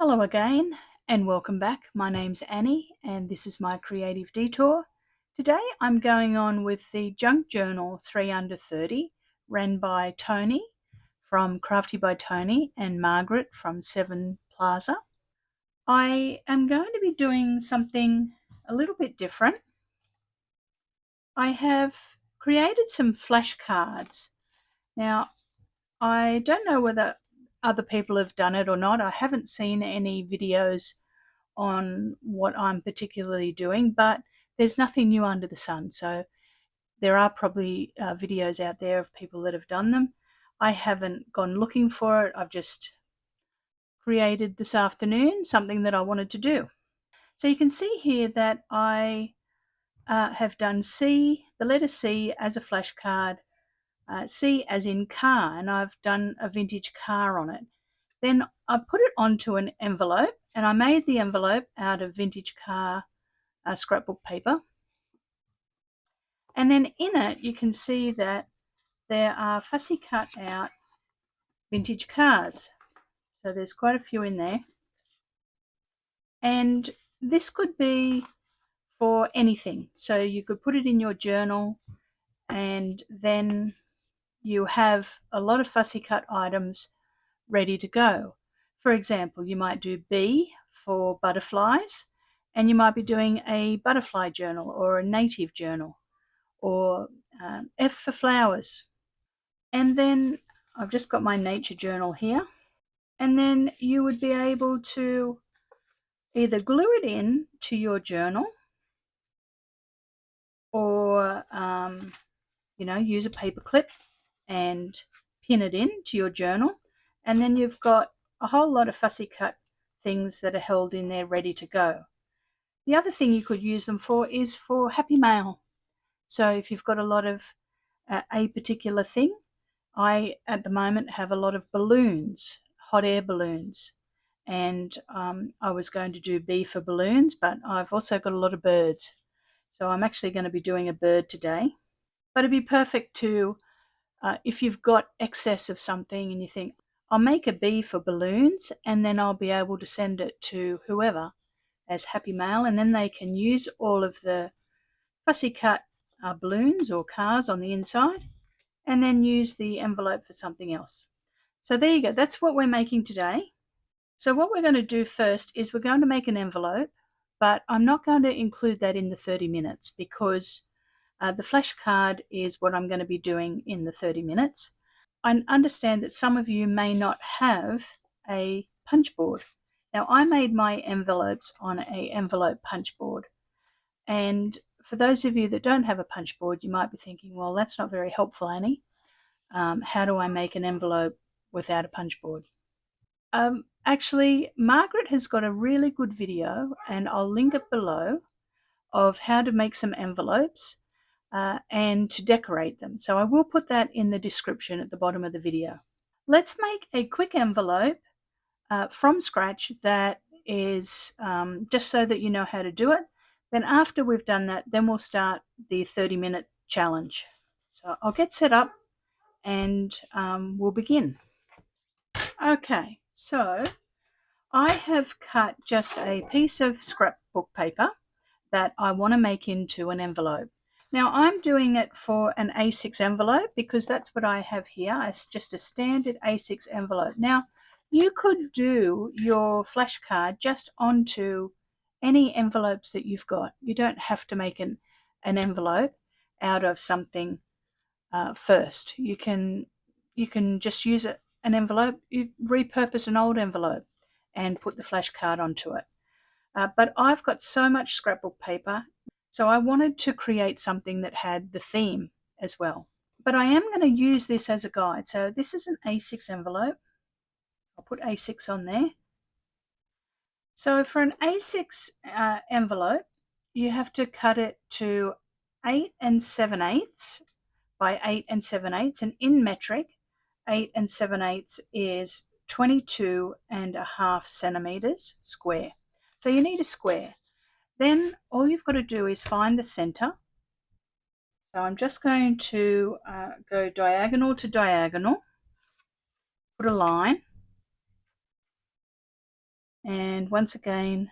Hello again and welcome back. My name's Annie and this is my creative detour. Today I'm going on with the Junk Journal 3 Under 30 ran by Toni from Crafty by Toni and Margaret from Seven Plaza. I am going to be doing something a little bit different. I have created some flashcards. Now, I don't know whether other people have done it or not. I haven't seen any videos on what I'm particularly doing, but there's nothing new under the sun. So there are probably videos out there of people that have done them. I haven't gone looking for it. I've just created this afternoon something that I wanted to do. So you can see here that I have done C, the letter C as a flashcard, C as in car, and I've done a vintage car on it. Then I put it onto an envelope, and I made the envelope out of vintage car scrapbook paper. And then in it, you can see that there are fussy cut out vintage cars. So there's quite a few in there. And this could be for anything. So you could put it in your journal and then you have a lot of fussy cut items ready to go. For example, you might do B for butterflies, and you might be doing a butterfly journal or a native journal, or F for flowers. And then I've just got my nature journal here, and then you would be able to either glue it in to your journal or use a paper clip and pin it in to your journal, and then you've got a whole lot of fussy cut things that are held in there ready to go. The other thing you could use them for is for happy mail. So if you've got a lot of a particular thing, I at the moment have a lot of balloons, hot air balloons, and I was going to do B for balloons, but I've also got a lot of birds. So I'm actually going to be doing a bird today. But it'd be perfect to, if you've got excess of something and you think, I'll make a B for balloons and then I'll be able to send it to whoever as happy mail, and then they can use all of the fussy cut balloons or cars on the inside and then use the envelope for something else. So there you go. That's what we're making today. So what we're going to do first is we're going to make an envelope, but I'm not going to include that in the 30 minutes because the flashcard is what I'm going to be doing in the 30 minutes. I understand that some of you may not have a punch board. Now, I made my envelopes on a envelope punch board. And for those of you that don't have a punch board, you might be thinking, well, that's not very helpful, Annie. How do I make an envelope without a punch board? Actually, Margaret has got a really good video, and I'll link it below, of how to make some envelopes and to decorate them. So I will put that in the description at the bottom of the video. Let's make a quick envelope from scratch that is just so that you know how to do it. Then after we've done that, then we'll start the 30-minute challenge. So I'll get set up and we'll begin. Okay, so I have cut just a piece of scrapbook paper that I want to make into an envelope. Now I'm doing it for an A6 envelope because that's what I have here. It's just a standard A6 envelope. Now you could do your flashcard just onto any envelopes that you've got. You don't have to make an envelope out of something first. You can just use an envelope. You repurpose an old envelope and put the flashcard onto it. But I've got so much scrapbook paper, so I wanted to create something that had the theme as well. But I am going to use this as a guide. So this is an A6 envelope. I'll put A6 on there. So for an A6 envelope, you have to cut it to 8 7/8 by 8 7/8, and in metric, 8 7/8 is 22.5 centimeters square. So you need a square. Then all you've got to do is find the center. So I'm just going to go diagonal to diagonal, put a line, And once again,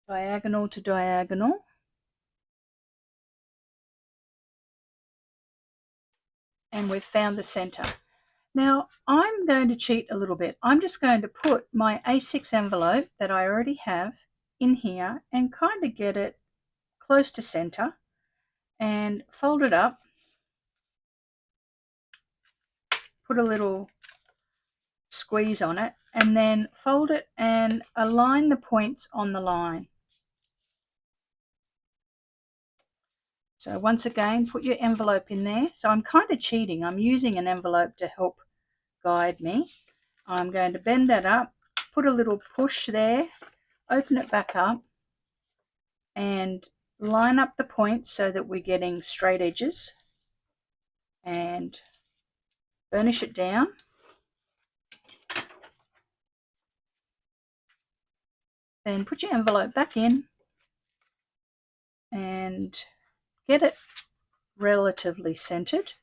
diagonal to diagonal. And we've found the center. Now I'm going to cheat a little bit. I'm just going to put my A6 envelope that I already have in here and kind of get it close to center and fold it up, put a little squeeze on it, and then fold it and align the points on the line. So once again, put your envelope in there. So I'm kind of cheating. I'm using an envelope to help guide me. I'm going to bend that up, put a little push there, open it back up, and line up the points so that we're getting straight edges, and burnish it down. Then put your envelope back in and get it relatively centered,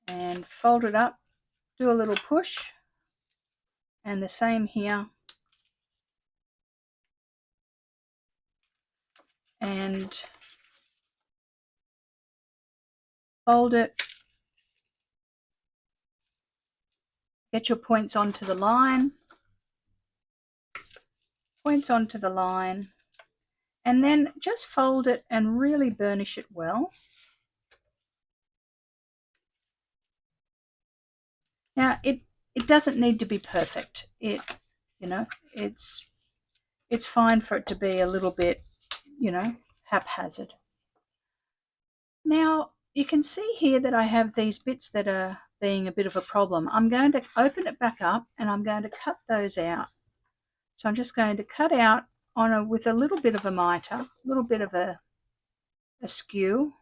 and fold it up, do a little push, and the same here, and fold it, get your points onto the line, points onto the line, and then just fold it and really burnish it well. Now it doesn't need to be perfect. It's fine for it to be a little bit, haphazard. Now you can see here that I have these bits that are being a bit of a problem. I'm going to open it back up and I'm going to cut those out. So I'm just going to cut out with a little bit of a mitre, a little bit of a skew.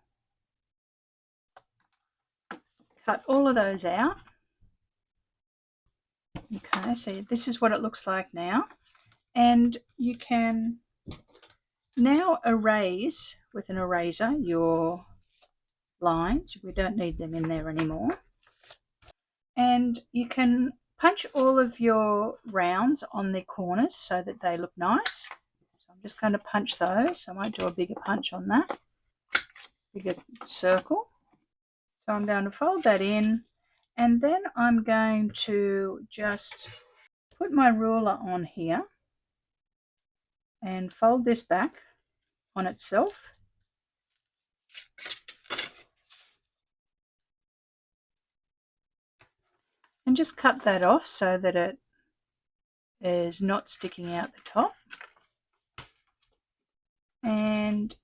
Cut all of those out. Okay, so this is what it looks like now. And you can now erase with an eraser your lines. We don't need them in there anymore. And you can punch all of your rounds on the corners so that they look nice. So I'm just going to punch those. I might do a bigger punch on that, bigger circle. So I'm going to fold that in, and then I'm going to just put my ruler on here and fold this back on itself. And just cut that off so that it is not sticking out the top. And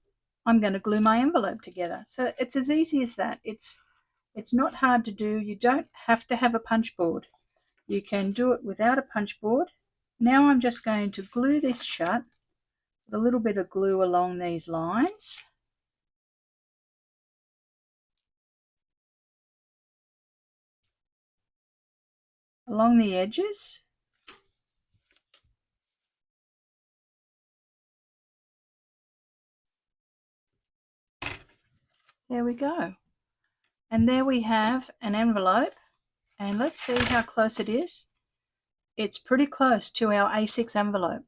I'm going to glue my envelope together. So it's as easy as that. It's not hard to do. You don't have to have a punch board. You can do it without a punch board. Now I'm just going to glue this shut with a little bit of glue along these lines. Along the edges. There we go. And there we have an envelope. And let's see how close it is. It's pretty close to our A6 envelope.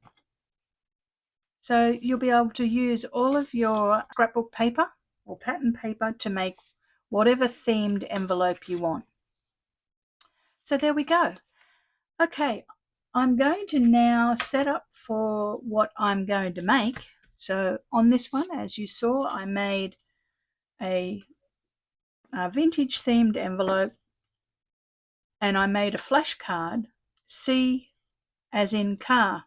So you'll be able to use all of your scrapbook paper or pattern paper to make whatever themed envelope you want. So there we go. Okay, I'm going to now set up for what I'm going to make. So on this one, as you saw, I made a vintage themed envelope, and I made a flashcard, C as in car,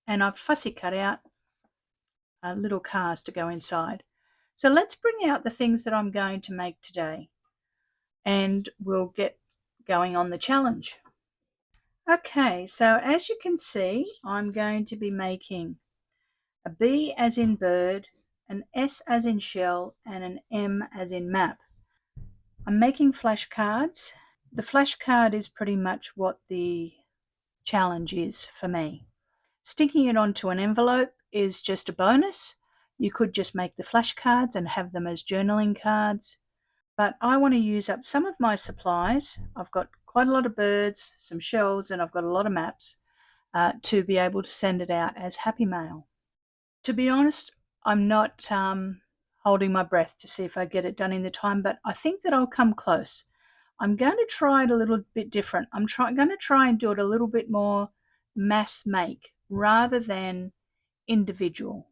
and I've fussy cut out little cars to go inside. So let's bring out the things that I'm going to make today, and we'll get going on the challenge. Okay, so as you can see, I'm going to be making a B as in bird, an S as in shell, and an M as in map. I'm making flashcards. The flashcard is pretty much what the challenge is for me. Sticking it onto an envelope is just a bonus. You could just make the flashcards and have them as journaling cards. But I want to use up some of my supplies. I've got quite a lot of birds, some shells, and I've got a lot of maps to be able to send it out as happy mail. To be honest, I'm not holding my breath to see if I get it done in the time, but I think that I'll come close. I'm going to try it a little bit different. I'm going to try and do it a little bit more mass make rather than individual.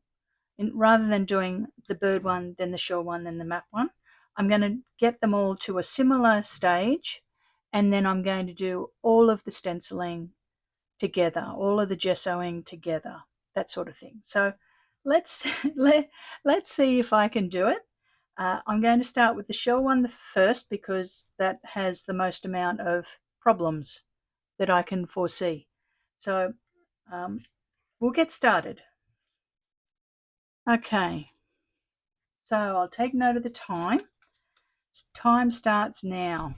Rather than doing the bird one, then the shell one, then the map one, I'm going to get them all to a similar stage, and then I'm going to do all of the stenciling together, all of the gessoing together, that sort of thing. So let's see if I can do it. I'm going to start with the shell one first because that has the most amount of problems that I can foresee. So we'll get started. Okay, so I'll take note of the time. Time starts now.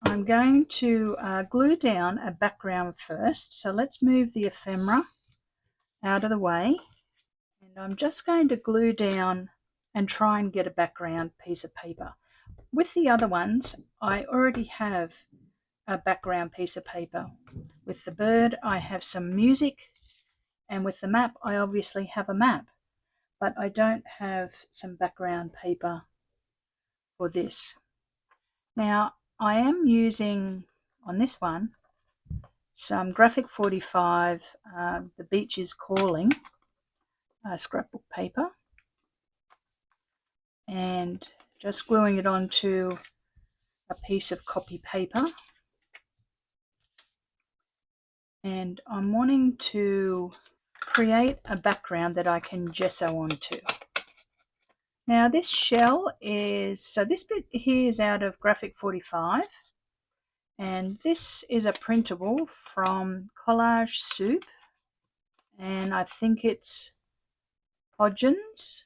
I'm going to glue down a background first. So let's move the ephemera out of the way. And I'm just going to glue down and try and get a background piece of paper. With the other ones, I already have a background piece of paper. With the bird, I have some music, and with the map, I obviously have a map, but I don't have some background paper for this. Now, I am using, on this one, some Graphic 45, The Beach is Calling, scrapbook paper, and just gluing it onto a piece of copy paper. And I'm wanting to create a background that I can gesso onto. Now this shell is, so this bit here is out of Graphic 45, and this is a printable from Collage Soup, and I think it's Hodgins.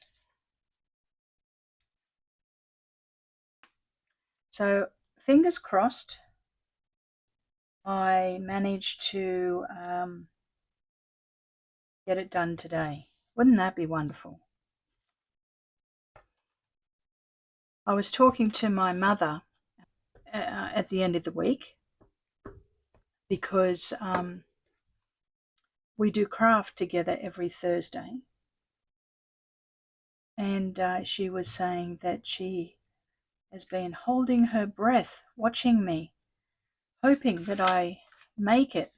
So fingers crossed I managed to get it done today. Wouldn't that be wonderful? I was talking to my mother at the end of the week because we do craft together every Thursday, and she was saying that she has been holding her breath watching me, hoping that I make it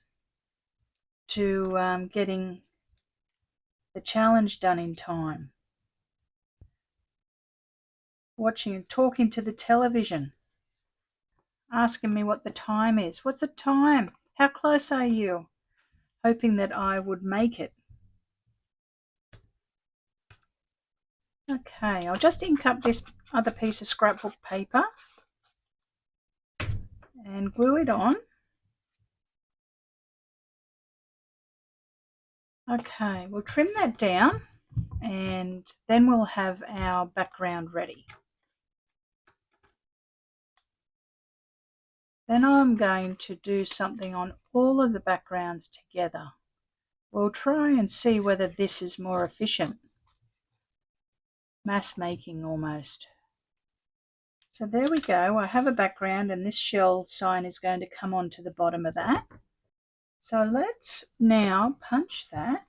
to getting the challenge done in time. Watching and talking to the television, asking me what the time is. What's the time? How close are you? Hoping that I would make it. Okay, I'll just ink up this other piece of scrapbook paper and glue it on. Okay, we'll trim that down and then we'll have our background ready. Then I'm going to do something on all of the backgrounds together. We'll try and see whether this is more efficient. Mass making almost. So there we go. I have a background and this shell sign is going to come onto the bottom of that. So let's now punch that.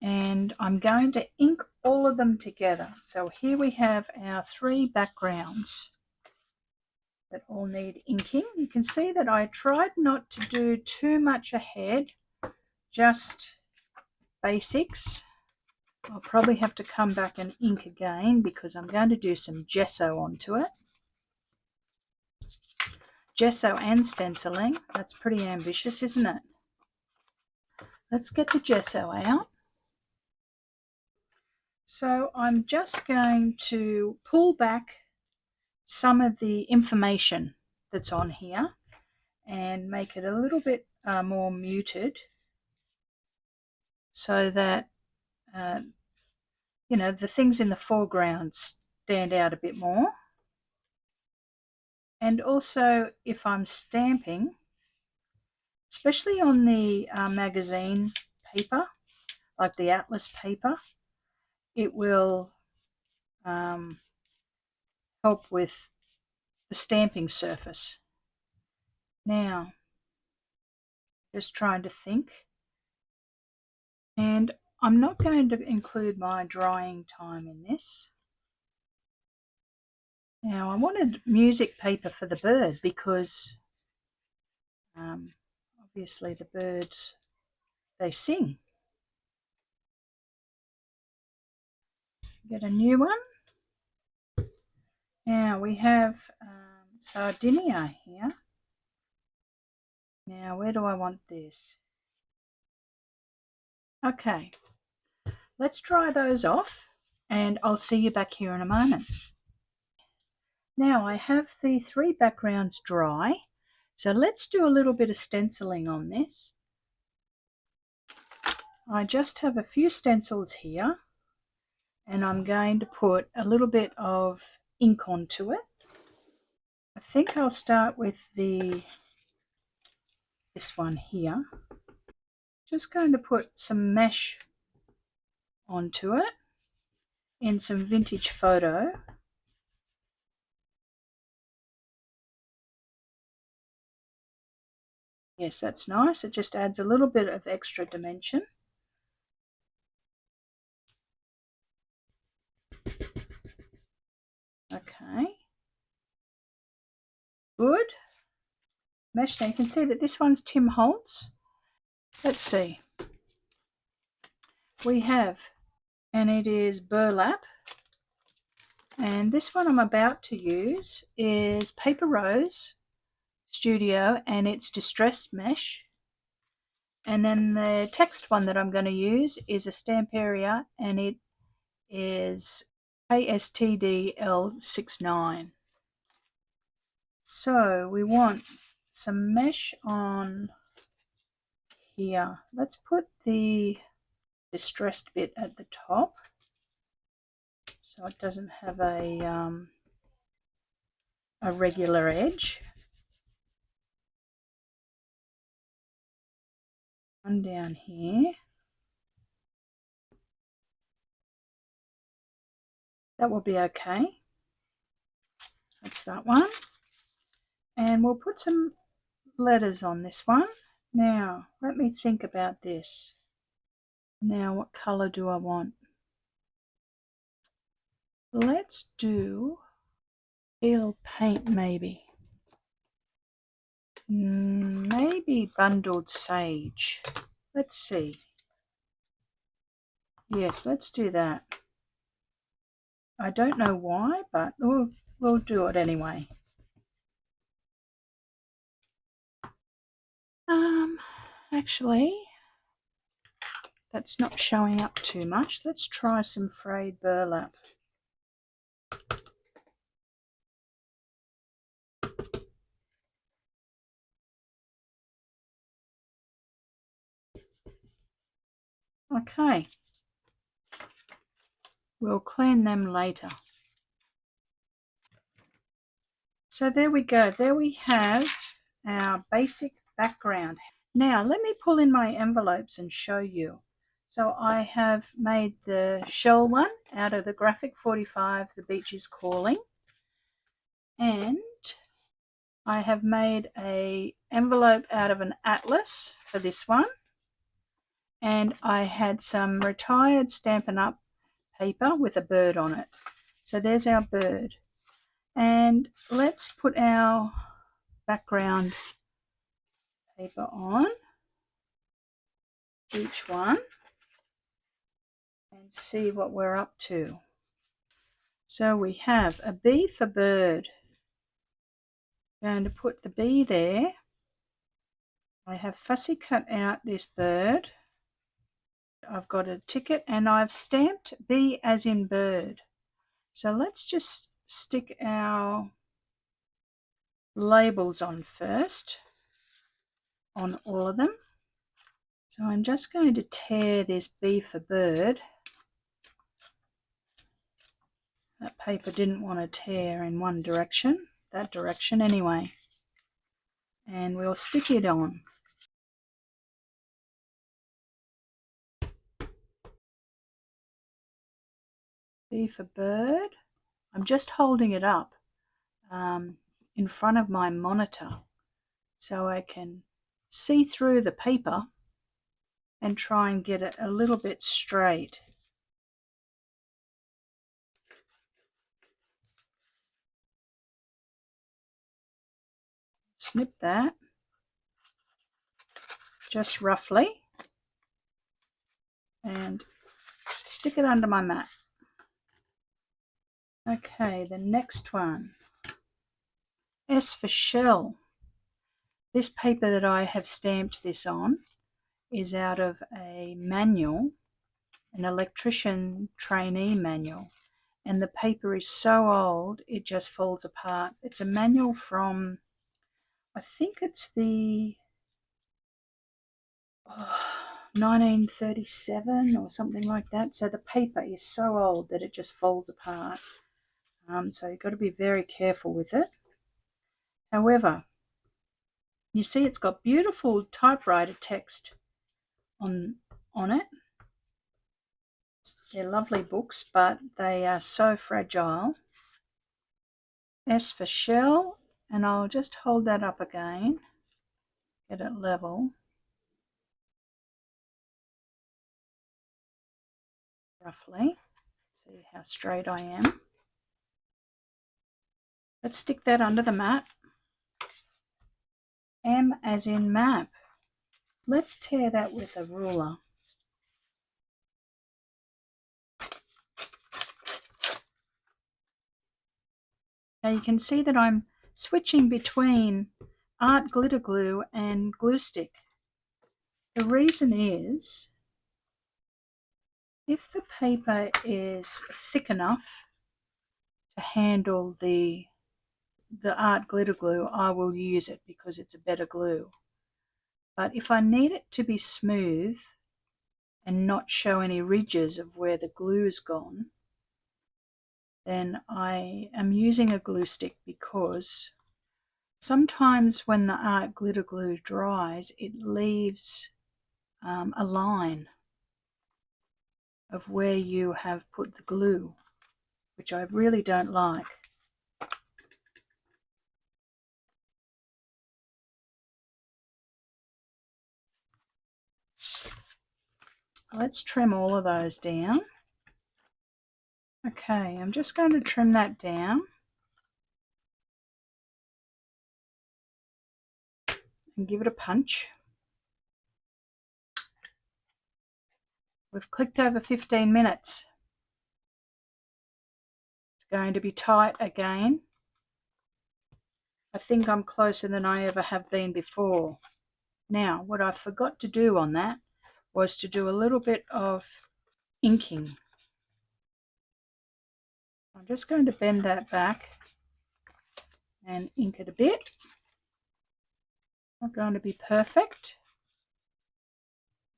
And I'm going to ink all of them together. So here we have our 3 backgrounds that all need inking. You can see that I tried not to do too much ahead, just basics. I'll probably have to come back and ink again because I'm going to do some gesso onto it. Gesso and stenciling, that's pretty ambitious, isn't it? Let's get the gesso out. So I'm just going to pull back some of the information that's on here and make it a little bit more muted so that you know, the things in the foreground stand out a bit more. And also if I'm stamping, especially on the magazine paper, like the atlas paper, it will help with the stamping surface. Now, just trying to think. And I'm not going to include my drying time in this. Now, I wanted music paper for the bird because obviously the birds, they sing. Get a new one. Now we have Sardinia here. Now, where do I want this? Okay, let's dry those off and I'll see you back here in a moment. Now I have the 3 backgrounds dry, so let's do a little bit of stenciling on this. I just have a few stencils here and I'm going to put a little bit of ink onto it. I think I'll start with this one here. Just going to put some mesh onto it in some vintage photo. Yes, that's nice. It just adds a little bit of extra dimension. Okay. Good. Mesh. Now you can see that this one's Tim Holtz. Let's see. We have, and it is burlap. And this one I'm about to use is Paper Rose Studio, and it's distressed mesh. And then the text one that I'm going to use is a Stamperia, and it is ASTDL69. So we want some mesh on here. Let's put the distressed bit at the top so it doesn't have a regular edge. One down here. That will be okay. That's that one. And we'll put some letters on this one. Now, let me think about this. Now, what colour do I want? Let's do peel paint, maybe. Maybe bundled sage. Let's see. Yes, let's do that. I don't know why, but we'll do it anyway. Actually, that's not showing up too much. Let's try some frayed burlap. Okay, we'll clean them later. So there we go. There we have our basic background. Now let me pull in my envelopes and show you. So I have made the shell one out of the Graphic 45, The Beach is Calling, and I have made an envelope out of an atlas for this one, and I had some retired Stampin' Up paper with a bird on it. So there's our bird. And let's put our background paper on each one and see what we're up to. So we have a B for bird. I'm going to put the B there. I have fussy cut out this bird. I've got a ticket and I've stamped B as in bird. So let's just stick our labels on first on all of them. So I'm just going to tear this B for bird. That paper didn't want to tear in one direction, that direction anyway. And we'll stick it on. B for bird. I'm just holding it up in front of my monitor so I can see through the paper and try and get it a little bit straight. Snip that just roughly and stick it under my mat. Okay, the next one, S for shell. This paper that I have stamped this on is out of a manual, an electrician trainee manual, and the paper is so old it just falls apart. It's a manual from, I think it's the 1937 or something like that. So the paper is so old that it just falls apart. So you've got to be very careful with it. However, you see it's got beautiful typewriter text on it. They're lovely books, but they are so fragile. S for shell, and I'll just hold that up again, get it level. Roughly, see how straight I am. Let's stick that under the mat. M as in map. Let's tear that with a ruler. Now you can see that I'm switching between art glitter glue and glue stick. The reason is, if the paper is thick enough to handle the art glitter glue, I will use it because it's a better glue. But if I need it to be smooth and not show any ridges of where the glue's gone, then I am using a glue stick, because sometimes when the art glitter glue dries, it leaves a line of where you have put the glue, which I really don't like. Let's trim all of those down. Okay, I'm just going to trim that down and give it a punch. We've clicked over 15 minutes. It's going to be tight again. I think I'm closer than I ever have been before. Now, what I forgot to do on that was to do a little bit of inking. I'm just going to bend that back and ink it a bit. Not going to be perfect.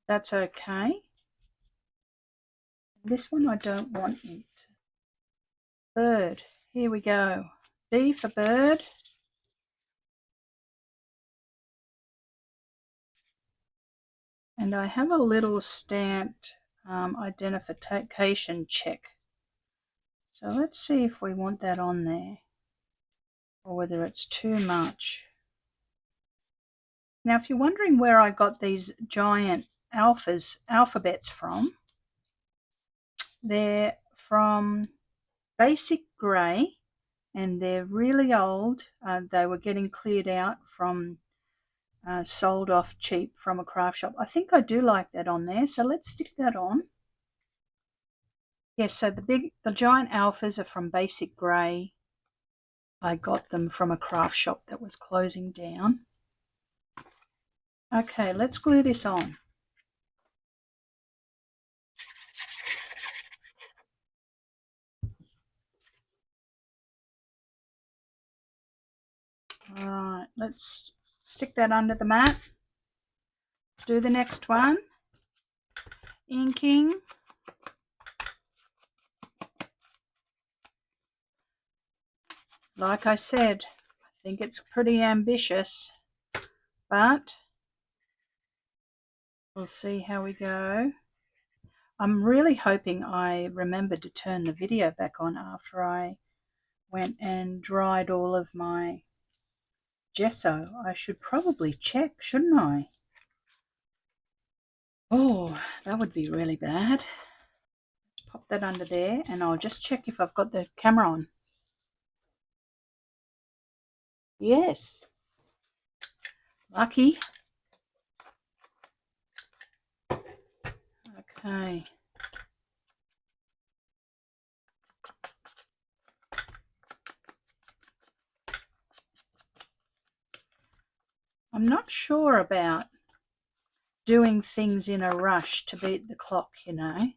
That's okay. This one I don't want inked. Bird. Here we go. B for bird. And I have a little stamped identification check. So let's see if we want that on there, or whether it's too much. Now, if you're wondering where I got these giant alphabets from, they're from Basic Grey, and they're really old. They were getting cleared out from sold off cheap from a craft shop. I think I do like that on there, so let's stick that on. Yes, so the giant alphas are from Basic Grey. I got them from a craft shop that was closing down. Okay, let's glue this on. Alright, let's stick that under the mat. Let's do the next one. Inking. Like I said, I think it's pretty ambitious, but we'll see how we go. I'm really hoping I remembered to turn the video back on after I went and dried all of my gesso. I should probably check, shouldn't I? Oh, that would be really bad. Let's pop that under there, and I'll just check if I've got the camera on. Yes. Lucky. Okay. I'm not sure about doing things in a rush to beat the clock, you know.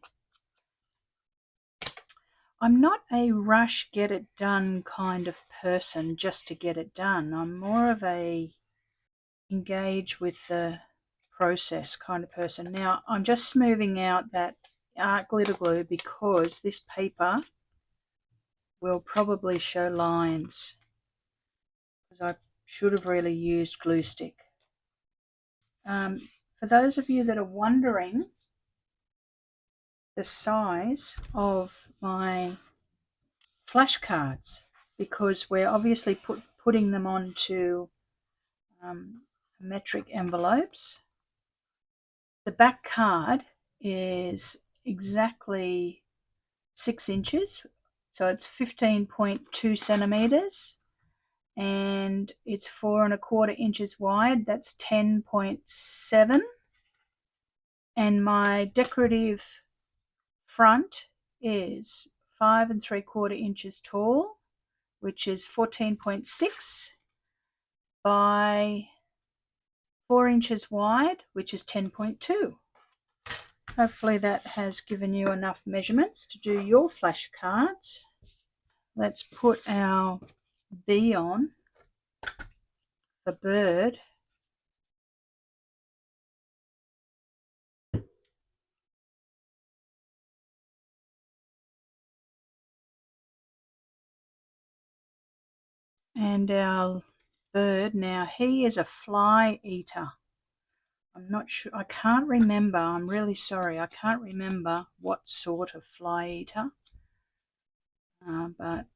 I'm not a rush, get it done kind of person just to get it done. I'm more of a engage with the process kind of person. Now, I'm just smoothing out that art glitter glue because this paper will probably show lines, because I should have really used glue stick. For those of you that are wondering the size of my flashcards, because we're obviously putting them onto metric envelopes, the back card is exactly 6 inches, so it's 15.2 centimeters, and it's 4¼ inches wide. That's 10.7. And my decorative front is 5¾ inches tall, which is 14.6 by 4 inches wide, which is 10.2. Hopefully that has given you enough measurements to do your flashcards. Let's put our bee on, the bird. And our bird, now he is a fly eater. I'm not sure, I can't remember, I'm really sorry, I can't remember what sort of fly eater, but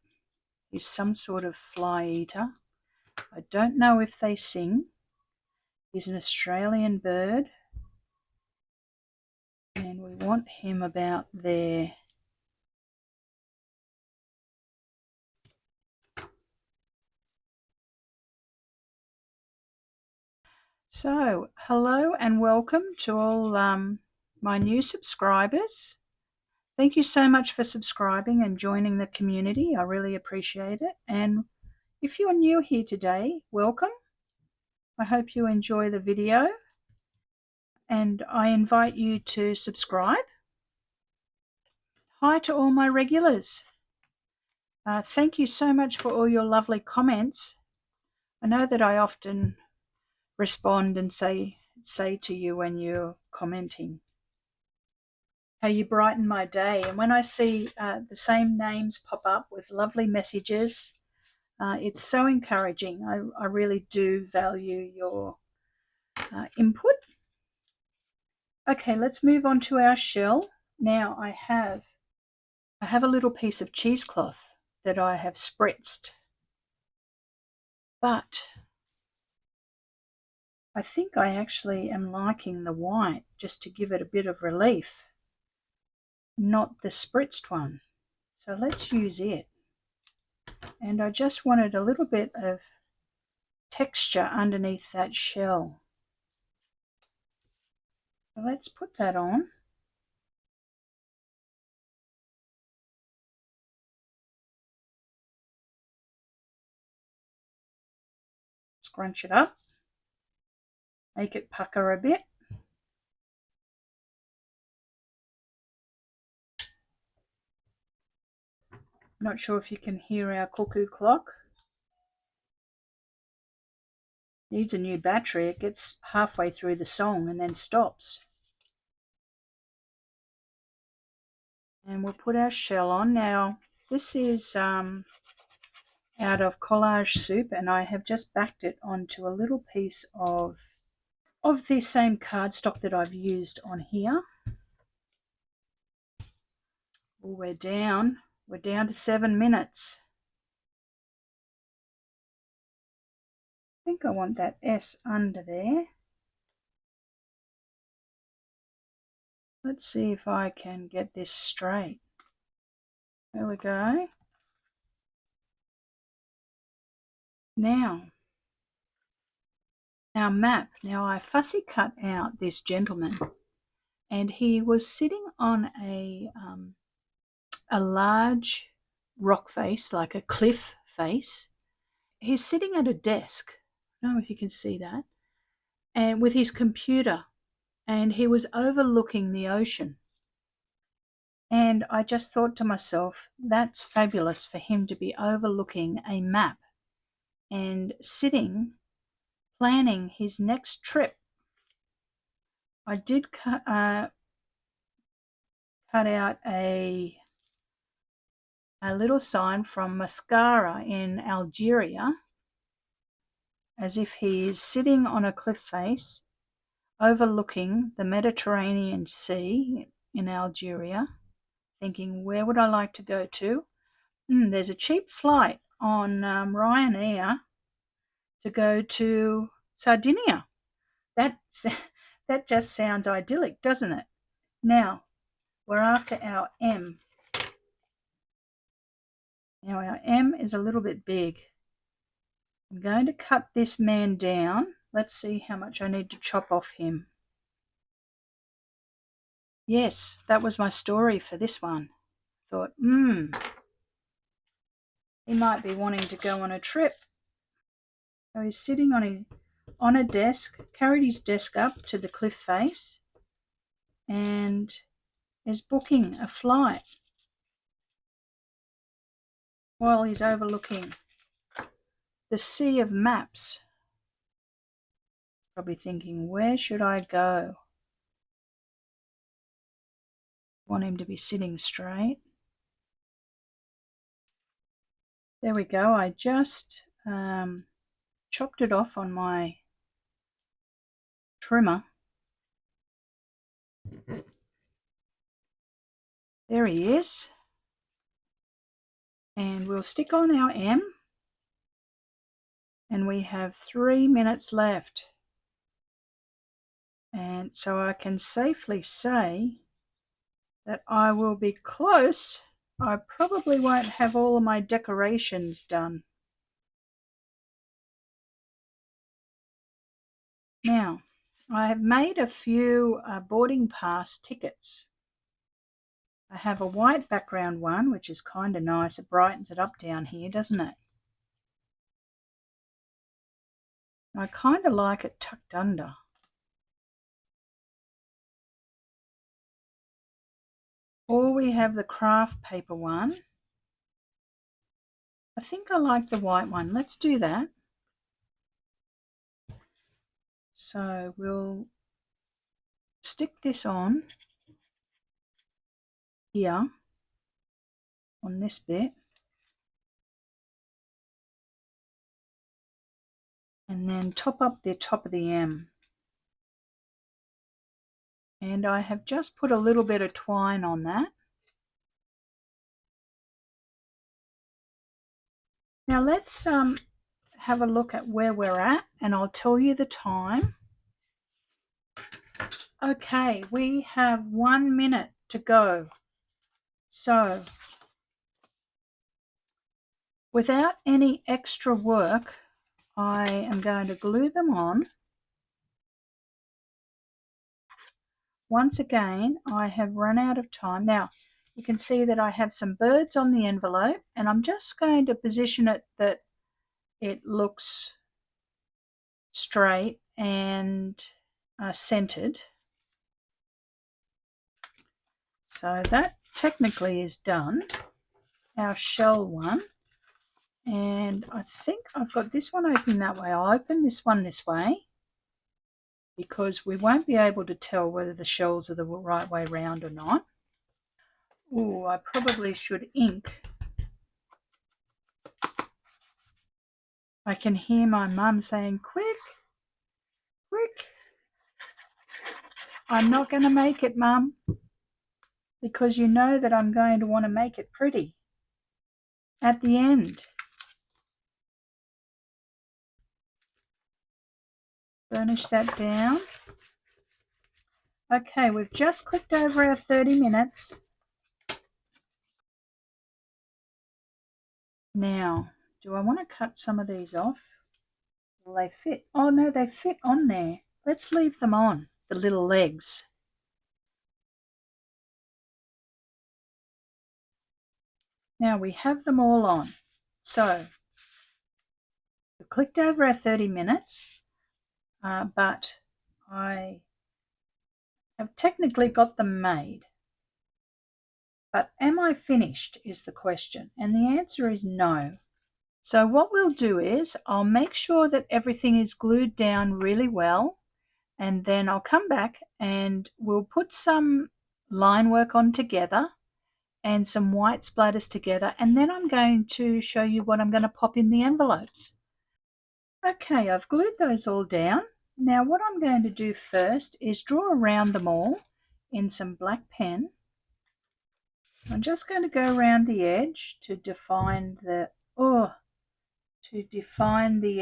he's some sort of fly eater. I don't know if they sing. He's an Australian bird, and we want him about there. So, hello and welcome to all my new subscribers. Thank you so much for subscribing and joining the community. I really appreciate it. And if you're new here today, welcome. I hope you enjoy the video, and I invite you to subscribe. Hi to all my regulars. Thank you so much for all your lovely comments. I know that I often respond and say to you when you're commenting how you brighten my day. And when I see the same names pop up with lovely messages, it's so encouraging. I really do value your input. Okay, let's move on to our shell. Now I have a little piece of cheesecloth that I have spritzed, but I think I actually am liking the white just to give it a bit of relief, not the spritzed one. So let's use it. And I just wanted a little bit of texture underneath that shell. So let's put that on. Scrunch it up. Make it pucker a bit. Not sure if you can hear our cuckoo clock. Needs a new battery. It gets halfway through the song and then stops. And we'll put our shell on. Now this is out of Collage soup, and I have just backed it onto a little piece of the same cardstock that I've used on here. Well, we're down to 7 minutes. think I want that S under there. Let's see if I can get this straight. There we go. Now, our map. Now I fussy cut out this gentleman, and he was sitting on a large rock face, like a cliff face. He's sitting at a desk. I don't know if you can see that. And with his computer, and he was overlooking the ocean. And I just thought to myself, that's fabulous for him to be overlooking a map and sitting, planning his next trip. I did cut out a little sign from Mascara in Algeria, as if he is sitting on a cliff face overlooking the Mediterranean Sea in Algeria, thinking, where would I like to go to? There's a cheap flight on Ryanair to go to Sardinia. That just sounds idyllic, doesn't it? Now, we're after our M. Now, our M is a little bit big. I'm going to cut this man down. Let's see how much I need to chop off him. Yes, that was my story for this one. Thought, he might be wanting to go on a trip. So he's sitting on a desk, carried his desk up to the cliff face, and is booking a flight while he's overlooking the sea of maps. Probably thinking, where should I go? Want him to be sitting straight. There we go. I just chopped it off on my trimmer. There he is. And we'll stick on our M. And we have 3 minutes left. And so I can safely say that I will be close. I probably won't have all of my decorations done. Now, I have made a few boarding pass tickets. I have a white background one, which is kind of nice. It brightens it up down here, doesn't it? I kind of like it tucked under. Or we have the craft paper one. I think I like the white one. Let's do that. So we'll stick this on here on this bit, and then top up the top of the M. And I have just put a little bit of twine on that. Now let's have a look at where we're at, and I'll tell you the time. Okay, we have 1 minute to go. So without any extra work, I am going to glue them on. Once again, I have run out of time. Now, you can see that I have some birds on the envelope, and I'm just going to position it that it looks straight and centered. So that technically is done, our shell one. And I think I've got this one open that way. I'll open this one this way, because we won't be able to tell whether the shells are the right way round or not. Oh, I probably should ink. I can hear my mum saying, quick, quick. I'm not going to make it, Mum, because you know that I'm going to want to make it pretty at the end. burnish that down. Okay, we've just clicked over our 30 minutes. Now, do I want to cut some of these off? Will they fit? Oh no, they fit on there. Let's leave them on, the little legs. Now we have them all on. So, we've clicked over our 30 minutes, but I have technically got them made. But am I finished is the question, and the answer is no. So what we'll do is I'll make sure that everything is glued down really well, and then I'll come back and we'll put some line work on together and some white splatters together, and then I'm going to show you what I'm going to pop in the envelopes. Okay, I've glued those all down. Now what I'm going to do first is draw around them all in some black pen. I'm just going to go around the edge to define the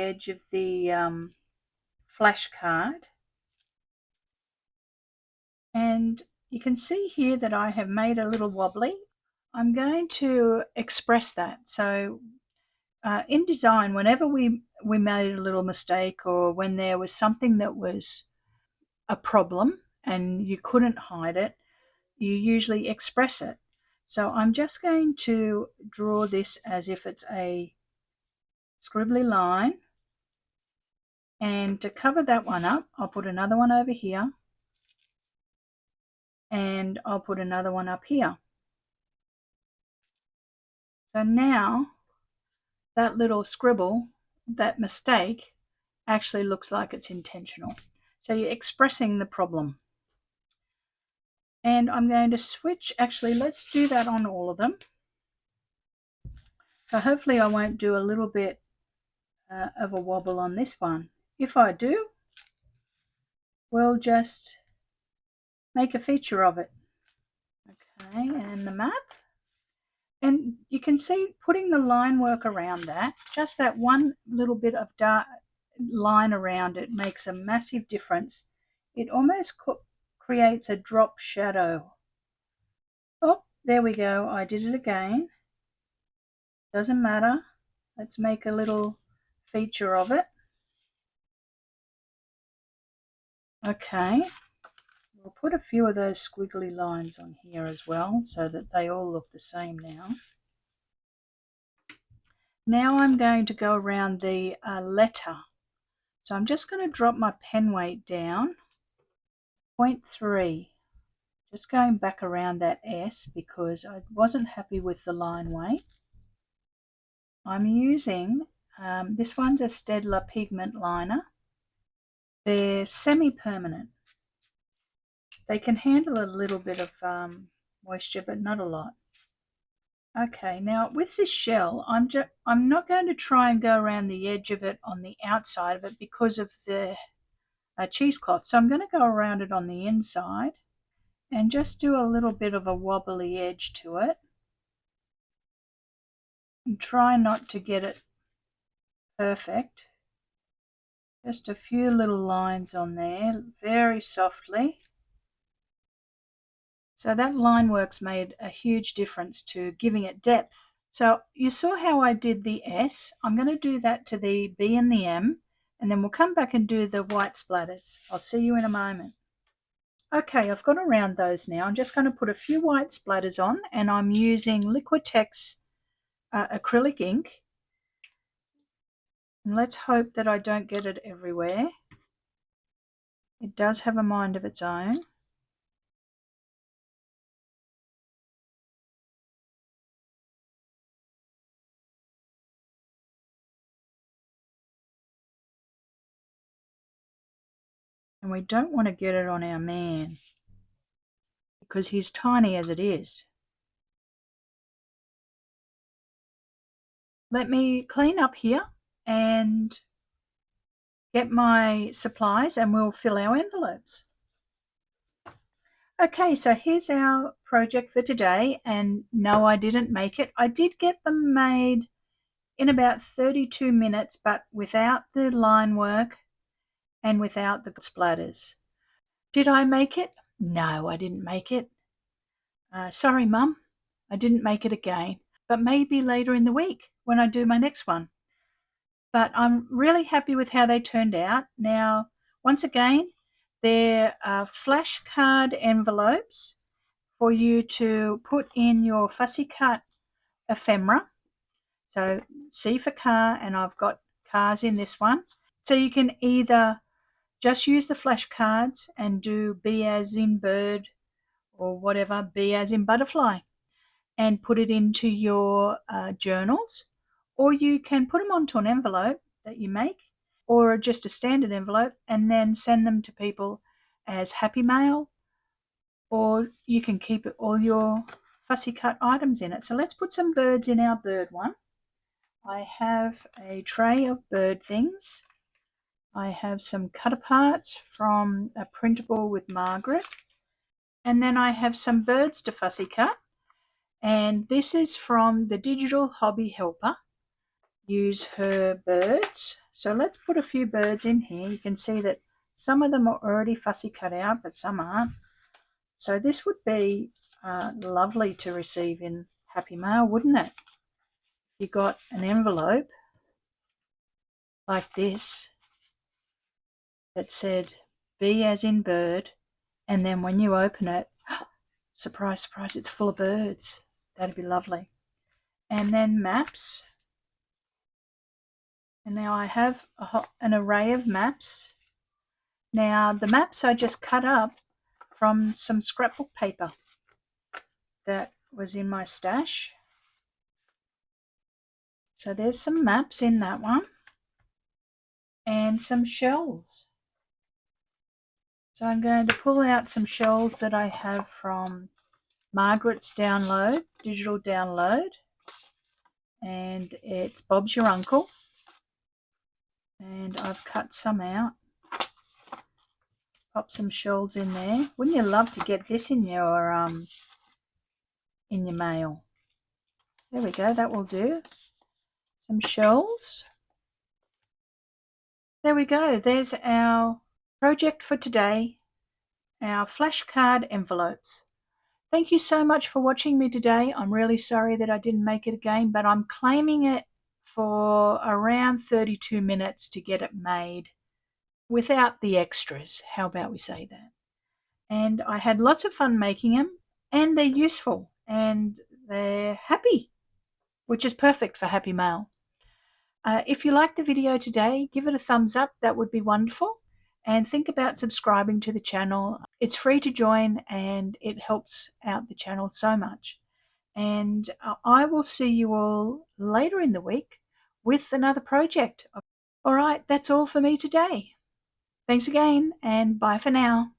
edge of the flash card. And you can see here that I have made a little wobbly. I'm going to express that. So in design, whenever we made a little mistake, or when there was something that was a problem and you couldn't hide it, you usually express it. So I'm just going to draw this as if it's a scribbly line, and to cover that one up, I'll put another one over here, and I'll put another one up here. So now that little scribble, that mistake, actually looks like it's intentional. So you're expressing the problem. And I'm going to switch, actually let's do that on all of them. So hopefully I won't do a little bit of a wobble on this one. If I do, we'll just make a feature of it. Okay, and the map. And you can see putting the line work around that, just that one little bit of dark line around it makes a massive difference. It almost creates a drop shadow. Oh, there we go. I did it again. Doesn't matter. Let's make a little feature of it. Okay. We'll put a few of those squiggly lines on here as well so that they all look the same now. Now I'm going to go around the letter. So I'm just going to drop my pen weight down, 0.3. Just going back around that S because I wasn't happy with the line weight. I'm using, this one's a Staedtler pigment liner. They're semi-permanent. They can handle a little bit of moisture, but not a lot. Okay, now with this shell, I'm not going to try and go around the edge of it on the outside of it because of the cheesecloth. So I'm going to go around it on the inside and just do a little bit of a wobbly edge to it. And try not to get it perfect. Just a few little lines on there, very softly. So that line work's made a huge difference to giving it depth. So you saw how I did the S. I'm going to do that to the B and the M, and then we'll come back and do the white splatters. I'll see you in a moment. Okay, I've got around those now. I'm just going to put a few white splatters on, and I'm using Liquitex acrylic ink. And let's hope that I don't get it everywhere. It does have a mind of its own. And we don't want to get it on our man because he's tiny as it is. Let me clean up here and get my supplies and we'll fill our envelopes. Okay, so here's our project for today, and no, I didn't make it. I did get them made in about 32 minutes, but without the line work and without the splatters. Did I make it? No, I didn't make it. Sorry, Mum, I didn't make it again, but maybe later in the week when I do my next one. But I'm really happy with how they turned out. Now, once again, they're flashcard envelopes for you to put in your fussy cut ephemera. So C for car, and I've got cars in this one. So you can either just use the flashcards and do B as in bird or whatever, B as in butterfly, and put it into your journals, or you can put them onto an envelope that you make, or just a standard envelope, and then send them to people as happy mail, or you can keep all your fussy cut items in it. So let's put some birds in our bird one. I have a tray of bird things. I have some cut aparts from a printable with Margaret, and then I have some birds to fussy cut. And this is from the Digital Hobby Helper. Use her birds. So let's put a few birds in here. You can see that some of them are already fussy cut out, but some aren't. So this would be lovely to receive in Happy Mail, wouldn't it? You got an envelope like this that said B as in bird, and then when you open it, surprise, surprise, it's full of birds. That'd be lovely. And then maps. And now I have an array of maps. Now the maps I just cut up from some scrapbook paper that was in my stash. So there's some maps in that one, and some shells. So I'm going to pull out some shells that I have from Margaret's download, digital download, and it's Bob's Your Uncle, and I've cut some out. Pop some shells in there. Wouldn't you love to get this in your mail? There we go, that will do. Some shells. There we go, there's our project for today, our flashcard envelopes. Thank you so much for watching me today. I'm really sorry that I didn't make it again, but I'm claiming it for around 32 minutes to get it made without the extras. How about we say that? And I had lots of fun making them, and they're useful, and they're happy, which is perfect for Happy Mail. If you liked the video today, give it a thumbs up. That would be wonderful. And think about subscribing to the channel. It's free to join, and it helps out the channel so much. And I will see you all later in the week with another project. All right, that's all for me today. Thanks again, and bye for now.